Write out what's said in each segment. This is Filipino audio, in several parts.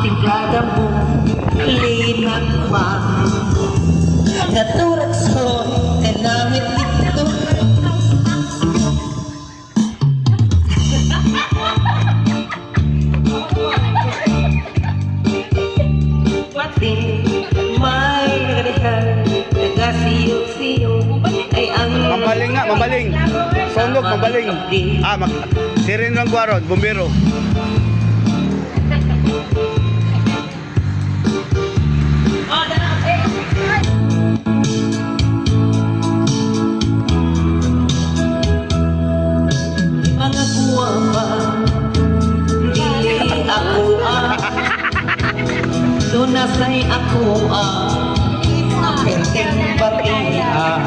timplada mo linakma naturak so kanamit dito pati may nagalihan nagasiyo-siyo ay ang Mabaling nga, mabaling. Sonog, mabaling. Sirin ng guarod, bumbero. mga buwaba dili ako dunasay ako perteng batia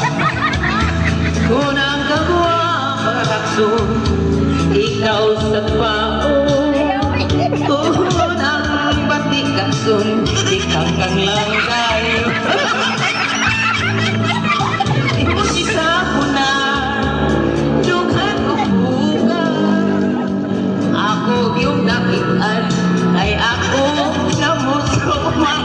kunang kagwa pagkaksun ikaw sa pao kunang batikaksun ikang lang tayo isa ko na dughan ko ako yung nakitaan ay ako na musuman.